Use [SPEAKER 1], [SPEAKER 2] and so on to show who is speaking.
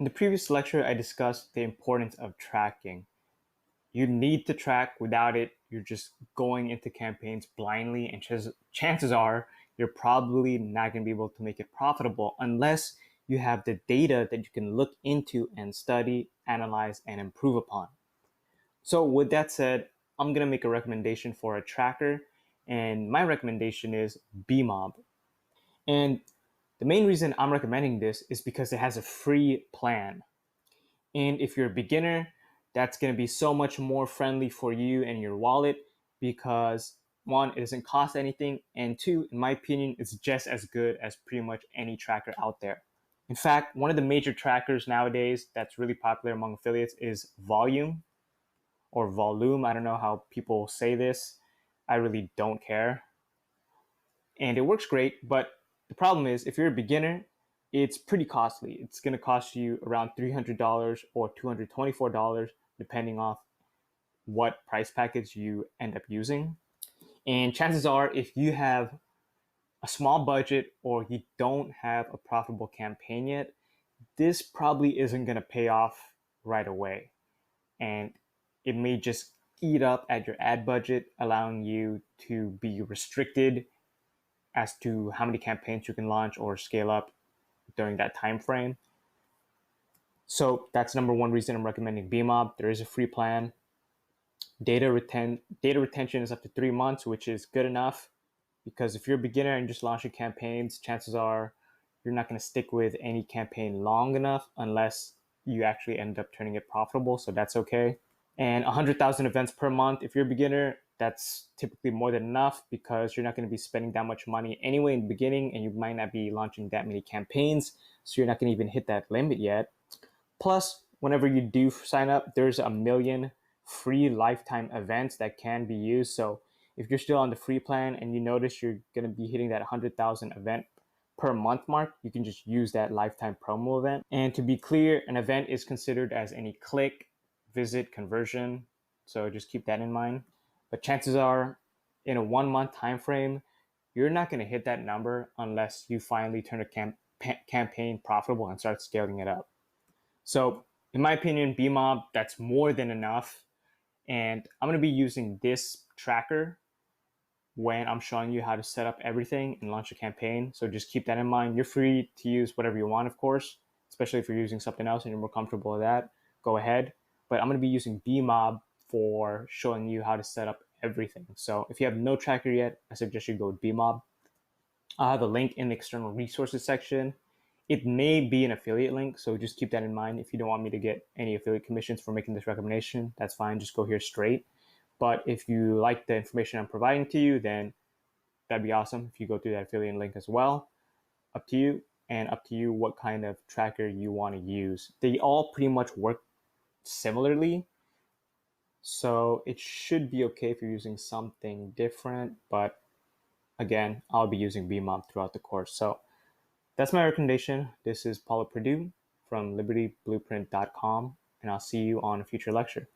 [SPEAKER 1] In the previous lecture, I discussed the importance of tracking. You need to track. Without it, you're just going into campaigns blindly, and chances are you're probably not going to be able to make it profitable unless you have the data that you can look into and study, analyze, and improve upon. So, with that said, I'm going to make a recommendation for a tracker, and my recommendation is BMob. And the main reason I'm recommending this is because it has a free plan. And if you're a beginner, that's going to be so much more friendly for you and your wallet because one, it doesn't cost anything, and two, in my opinion, it's just as good as pretty much any tracker out there. In fact, one of the major trackers nowadays that's really popular among affiliates is Volume or Volume. I don't know how people say this. I really don't care. And it works great, but the problem is if you're a beginner, it's pretty costly. It's going to cost you around $300 or $224 depending off what price package you end up using. And chances are if you have a small budget or you don't have a profitable campaign yet, this probably isn't going to pay off right away. And it may just eat up at your ad budget, allowing you to be restricted as to how many campaigns you can launch or scale up during that time frame. So that's number one reason I'm recommending BMob. There is a free plan. Data retention is up to 3 months, which is good enough because if you're a beginner and just launching campaigns, chances are you're not going to stick with any campaign long enough unless you actually end up turning it profitable. So that's okay. And 100,000 events per month. If you're a beginner, that's typically more than enough because you're not going to be spending that much money anyway in the beginning, and you might not be launching that many campaigns. So you're not going to even hit that limit yet. Plus, whenever you do sign up, there's a million free lifetime events that can be used. So if you're still on the free plan and you notice you're going to be hitting that 100,000 event per month mark, you can just use that lifetime promo event. And to be clear, an event is considered as any click, visit, conversion. So just keep that in mind. But chances are in a 1 month time frame, you're not going to hit that number unless you finally turn a campaign profitable and start scaling it up. So in my opinion, BMob, that's more than enough. And I'm going to be using this tracker when I'm showing you how to set up everything and launch a campaign. So just keep that in mind. You're free to use whatever you want, of course, especially if you're using something else and you're more comfortable with that, go ahead. But I'm going to be using BMob for showing you how to set up everything. So if you have no tracker yet, I suggest you go with BMob. I'll have a link in the external resources section. It may be an affiliate link, so just keep that in mind. If you don't want me to get any affiliate commissions for making this recommendation, that's fine. Just go here straight. But if you like the information I'm providing to you, then that'd be awesome if you go through that affiliate link as well. Up to you, and up to you what kind of tracker you want to use. They all pretty much work similarly, so it should be okay if you're using something different. But again, I'll be using BMob throughout the course. So that's my recommendation. This is Paulo Purdue from libertyblueprint.com, and I'll see you on a future lecture.